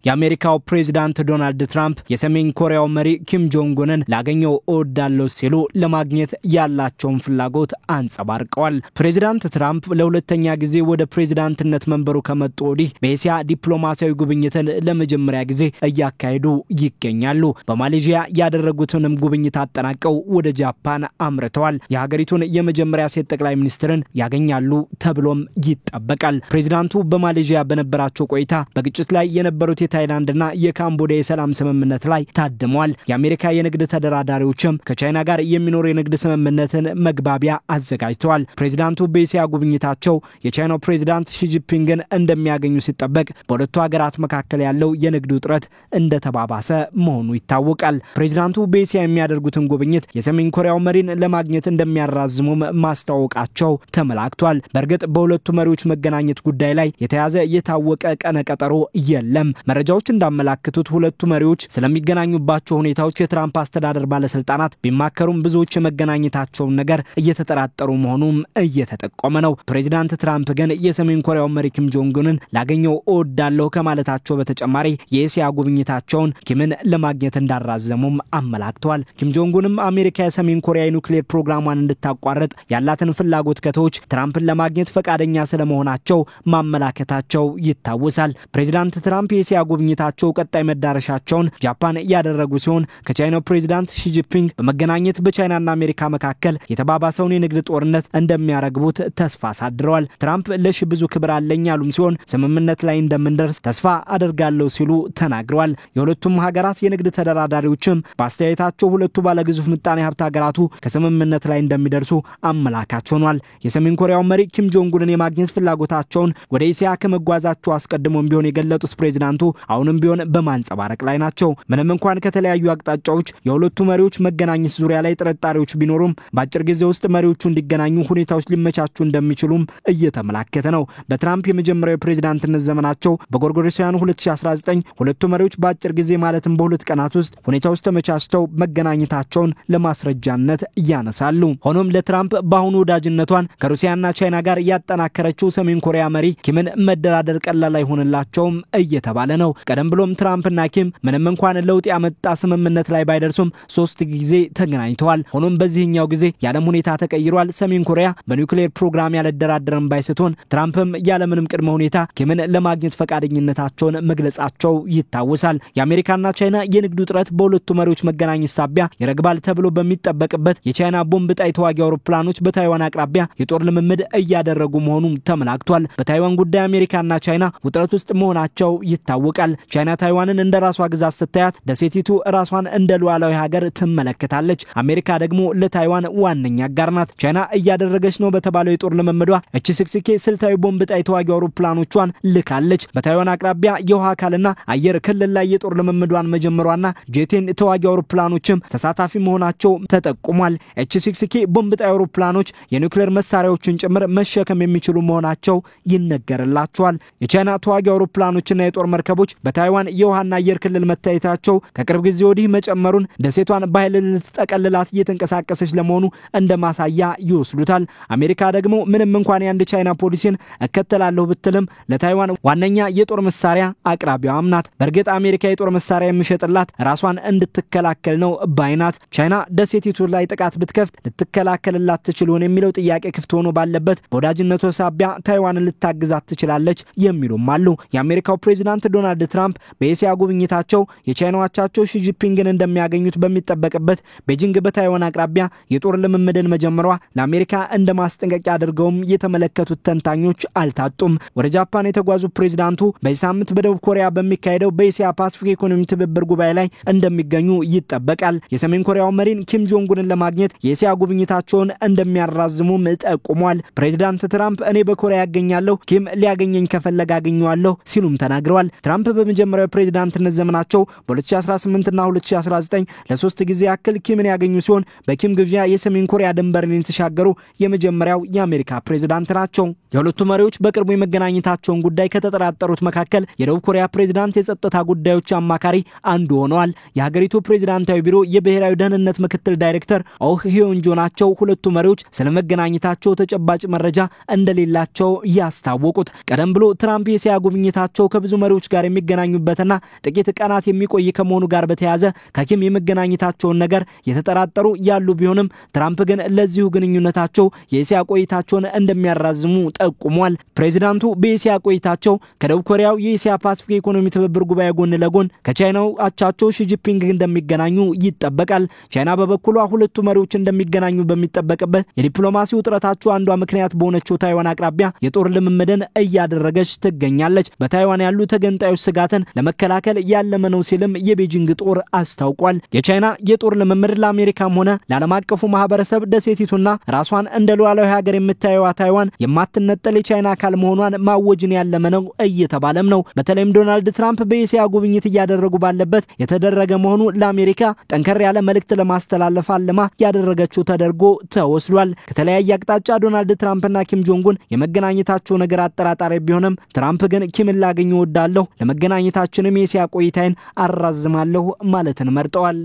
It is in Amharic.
የአሜሪካው ፕሬዝዳንት ዶናልድ ትራምፕ የሰሜን ኮሪያው መሪ ኪም ጆንግ ኡንን ላገኘው እወዳለሁ ሲሉ ለማግኘት ያላቸውን ፍላጎት አንጸባርቀዋል። ፕሬዝዳንት ትራምፕ ለሁለተኛ ጊዜ ወደ ፕሬዝዳንትነት መንበሩ ከመጡ ወዲህ በኤሲያ ዲፕሎማሲያዊ ጉብኝትን ለመጀመሪያ ጊዜ እያካሄዱ ይገኛሉ። በማሌዥያ ያደረጉትንም ጉብኝት አጠናቀው ወደ ጃፓን አምርተዋል። የሀገሪቱን የመጀመሪያ ሴት ጠቅላይ ሚኒስትርን ያገኛሉ ተብሎም ይጠበቃል። ፕሬዝዳንቱ በማሌዥያ በነበራቸው ቆይታ በግጭት ላይ የነበሩት የታይላንድና የካምቦዲያ የሰላም ስምምነት ላይ ታድመዋል። የአሜሪካ የንግድ ተደራዳሪዎችም ከቻይና ጋር የሚኖር የንግድ ስምምነትን መግባቢያ አዘጋጅተዋል። ፕሬዝዳንቱ በኤሲያ ጉብኝታቸው የቻይናው ፕሬዝዳንት ሺ ጂንፒንግን እንደሚያገኙ ሲጠበቅ በሁለቱ ሀገራት መካከል ያለው የንግድ ውጥረት እንደተባባሰ መሆኑ ይታወቃል። ፕሬዝዳንቱ በኤሲያ የሚያደርጉትን ጉብኝት የሰሜን ኮሪያው መሪን ለማግኘት እንደሚያራዝሙም ማስታወቃቸው ተመላክቷል። በእርግጥ በሁለቱ መሪዎች መገናኘት ጉዳይ ላይ የተያዘ የታወቀ ቀነ ቀጠሮ የለም። መረጃዎች እንዳመላክቱት ሁለቱ መሪዎች ስለሚገናኙባቸው ሁኔታዎች የትራምፕ አስተዳደር ባለስልጣናት ቢማከሩም ብዙዎች የመገናኘታቸውን ነገር እየተጠራጠሩ መሆኑም እየተጠቆመ ነው። ፕሬዝዳንት ትራምፕ ግን የሰሜን ኮሪያው መሪ ኪም ጆንግ ኡንን ላገኘው እወዳለሁ ከማለታቸው በተጨማሪ የኤሲያ ጉብኝታቸውን ኪምን ለማግኘት እንዳራዘሙም አመላክተዋል። ኪም ጆንግ ኡንም አሜሪካ የሰሜን ኮሪያ የኒውክሌር ፕሮግራሟን እንድታቋርጥ ያላትን ፍላጎት ከተዎች ትራምፕን ለማግኘት ፈቃደኛ ስለመሆናቸው ማመላከታቸው ይታወሳል። ፕሬዝዳንት ትራምፕ የኤሲያ ጉብኝታቸው ቀጣይ መዳረሻቸውን ጃፓን ያደረጉ ሲሆን ከቻይናው ፕሬዝዳንት ሺ ጂንፒንግ በመገናኘት በቻይናና አሜሪካ መካከል የተባባሰውን የንግድ ጦርነት እንደሚያረግቡት ተስፋ አሳድረዋል። ትራምፕ ለሺ ብዙ ክብር አለኝ ያሉም ሲሆን ስምምነት ላይ እንደምንደርስ ተስፋ አደርጋለሁ ሲሉ ተናግረዋል። የሁለቱም ሀገራት የንግድ ተደራዳሪዎችም በአስተያየታቸው ሁለቱ ባለግዙፍ ምጣኔ ሀብት ሀገራቱ ከስምምነት ላይ እንደሚደርሱ አመላካች ሆኗል። የሰሜን ኮሪያው መሪ ኪም ጆንግ ኡንን የማግኘት ፍላጎታቸውን ወደ ኤሲያ ከመጓዛቸው አስቀድሞም ቢሆን የገለጡት ፕሬዝዳንቱ አሁንም ቢሆን በማንጸባረቅ ላይ ናቸው። ምንም እንኳን ከተለያዩ አቅጣጫዎች የሁለቱ መሪዎች መገናኘት ዙሪያ ላይ ጥርጣሬዎች ቢኖሩም በአጭር ጊዜ ውስጥ መሪዎቹ እንዲገናኙ ሁኔታዎች ሊመቻቹ እንደሚችሉም እየተመላከተ ነው። በትራምፕ የመጀመሪያው ፕሬዝዳንትነት ዘመናቸው በጎርጎሮሳውያኑ 2019 ሁለቱ መሪዎች በአጭር ጊዜ ማለትም በሁለት ቀናት ውስጥ ሁኔታዎች ተመቻችተው መገናኘታቸውን ለማስረጃነት ያነሳሉ። ሆኖም ለትራምፕ በአሁኑ ወዳጅነቷን ከሩሲያና ቻይና ጋር ያጠናከረችው ሰሜን ኮሪያ መሪ ኪምን መደራደር ቀላል አይሆንላቸውም እየተባለ ነው። ቀደም ብሎም ትራምፕና ኪም ምንም እንኳን ለውጥ ያመጣ ስምምነት ላይ ባይደርሱም 3 ጊዜ ተገናኝተዋል። ሆኖም በዚህኛው ጊዜ ያለም ሁኔታ ተቀይሯል። ሰሜን ኮሪያ በኒውክሌር ፕሮግራም ያለደራደረም ባይስቶን ትራምፕም ያለምንም ቅድመ ሁኔታ ኪምን ለማግኘት ፈቃደኝነታቸውን መግለጻቸው ይታወሳል። የአሜሪካና ቻይና የንግድ ውጥረት በሁለቱ መሪዎች መገናኘት ሳቢያ ይረግባል ተብሎ በሚጠበቅበት የቻይና ቦምብ ጣይ ተዋጊ አውሮፕላኖች በታይዋን አቅራቢያ የጦር ልምምድ እያደረጉ መሆኑም ተመላክቷል። በታይዋን ጉዳይ አሜሪካና ቻይና ውጥረት ውስጥ መሆናቸው ይታወቃል። ቻይና ታይዋንን እንደራሷ ግዛት ስታያት ደሴቲቱ ራሷን እንደ ሉዓላዊ ሀገር ትመለከታለች። አሜሪካ ደግሞ ለታይዋን ዋነኛ አጋር ናት። ቻይና እያደረገች ነው በተባለው የጦር ልምምዷ ኤች-6K ስልታዊ ቦምብ ጣይ ተዋጊ አውሮፕላኖቿን ልካለች። በታይዋን አቅራቢያ የውሃ አካልና አየር ክልል ላይ የጦር ልምምዷን መጀመሯና ጄቴን ተዋጊ አውሮፕላኖችም ተሳታፊ መሆናቸው ተጠቁሟል። ኤች-6K ቦምብ ጣይ አውሮፕላኖች የኒውክሌር መሳሪያዎችን ጭምር መሸከም የሚችሉ መሆናቸው ይነገርላቸዋል። የቻይና ተዋጊ አውሮፕላኖችና የጦር መርከቦች በታይዋን የውሃና አየር ክልል መታየታቸው ከቅርብ ጊዜ ወዲህ መጨመሩን ደሴቷን በኃይል ልትጠቀልላት እየተንቀሳቀሰች ለመሆኑ እንደማሳያ ይወስዱታል። አሜሪካ ደግሞ ምንም እንኳን የአንድ ቻይና ፖሊሲን እከተላለሁ ብትልም ለታይዋን ዋነኛ የጦር መሳሪያ አቅራቢዋም ናት። በእርግጥ አሜሪካ የጦር መሳሪያ የሚሸጥላት ራሷን እንድትከላከል ነው ባይናት። ቻይና ደሴቲቱ ላይ ጥቃት ብትከፍት ልትከላከልላት ትችሉን የሚለው ጥያቄ ክፍት ሆኖ ባለበት በወዳጅነቱ ሳቢያ ታይዋንን ልታግዛት ትችላለች የሚሉም አሉ። የአሜሪካው ፕሬዝዳንት ዶናልድ ትራምፕ በኤሲያ ጉብኝታቸው የቻይናው አቻቸው ሺ ጂንፒንግን እንደሚያገኙት በሚጠበቅበት ቤጂንግ በታይዋን አቅራቢያ የጦር ልምምድን መጀመሯ ለአሜሪካ እንደማስጠንቀቂያ አድርገውም የተመለከቱት ተንታኞች አልታጡም። ወደ ጃፓን የተጓዙ ፕሬዝዳንቱ በዚህ ሳምንት በደቡብ ኮሪያ በሚካሄደው በኤሲያ ፓሲፊክ ኢኮኖሚ ትብብር ጉባኤ ላይ እንደሚገኙ ይጠበቃል። የሰሜን ኮሪያው መሪን ኪም ጆንግ ኡንን ለማግኘት የኤሲያ ጉብኝታቸውን እንደሚያራዝሙም ጠቁሟል። ፕሬዝዳንት ትራምፕ እኔ በኮሪያ ያገኛለሁ፣ ኪም ሊያገኘኝ ከፈለገ አገኘዋለሁ ሲሉም ተናግረዋል። ትራምፕ በመጀመሪያው ፕሬዝዳንትነት ዘመናቸው በ2018 እና 2019 ለ3 ጊዜ ያክል ኪምን ያገኙ ሲሆን በኪም ግብዣ የሰሜን ኮሪያ ድንበርን የተሻገሩ የመጀመሪያው የአሜሪካ ፕሬዝዳንት ናቸው። የሁለቱ መሪዎች በቅርቡ የመገናኘታቸውን ጉዳይ ከተጠራጠሩት መካከል የደቡብ ኮሪያ ፕሬዝዳንት የጸጥታ ጉዳዮች አማካሪ አንዱ ሆነዋል። የሀገሪቱ ፕሬዝዳንታዊ ቢሮ የብሔራዊ ደህንነት ምክትል ዳይሬክተር ኦህ ሂዮንጆ ናቸው። ሁለቱ መሪዎች ስለመገናኘታቸው ተጨባጭ መረጃ እንደሌላቸው ያስታወቁት ቀደም ብሎ ትራምፕ የኤሲያ ጉብኝታቸው ከብዙ መሪዎች ጋር የሚገናኙበትና ጥቂት ቀናት የሚቆይ ከመሆኑ ጋር በተያያዘ ከኪም የመገናኘታቸውን ነገር የተጠራጠሩ ያሉ ቢሆንም ትራምፕ ግን ለዚሁ ግንኙነታቸው የእስያ ቆይታቸውን እንደሚያራዝሙ ጠቁሟል። ፕሬዚዳንቱ በእስያ ቆይታቸው ከደቡብ ኮሪያው የእስያ ፓሲፊክ ኢኮኖሚ ትብብር ጉባኤ ጎን ለጎን ከቻይናው አቻቸው ሺ ጂንፒንግ እንደሚገናኙ ይጠበቃል። ቻይና በበኩሏ ሁለቱ መሪዎች እንደሚገናኙ በሚጠበቅበት የዲፕሎማሲ ውጥረታቸው አንዷ ምክንያት በሆነችው ታይዋን አቅራቢያ የጦር ልምምድን እያደረገች ትገኛለች። በታይዋን ያሉ ተገንጣዮች ስጋትን ለመከላከል ያለመ ነው ሲልም የቤጂንግ ጦር አስታውቋል። የቻይና የጦር ልምምድ ለአሜሪካም ሆነ ለዓለም አቀፉ ማህበረሰብ ደሴቲቱና ራሷን እንደ ሉዓላዊ ሀገር የምታየው ታይዋን የማትነጠል የቻይና አካል መሆኗን ማወጅን ያለመ ነው እየተባለም ነው። በተለይም ዶናልድ ትራምፕ በእስያ ጉብኝት እያደረጉ ባለበት የተደረገ መሆኑ ለአሜሪካ ጠንከር ያለ መልእክት ለማስተላለፍ አለማ ያደረገችው ተደርጎ ተወስዷል። ከተለያየ አቅጣጫ ዶናልድ ትራምፕና ኪም ጆንጉን የመገናኘታቸው ነገር አጠራጣሪ ቢሆንም ትራምፕ ግን ኪምን ላገኝ እወዳለሁ፣ ለመገናኘታችንም የእስያ ቆይታዬን አራዝማለሁ ማለትን መርጠዋል።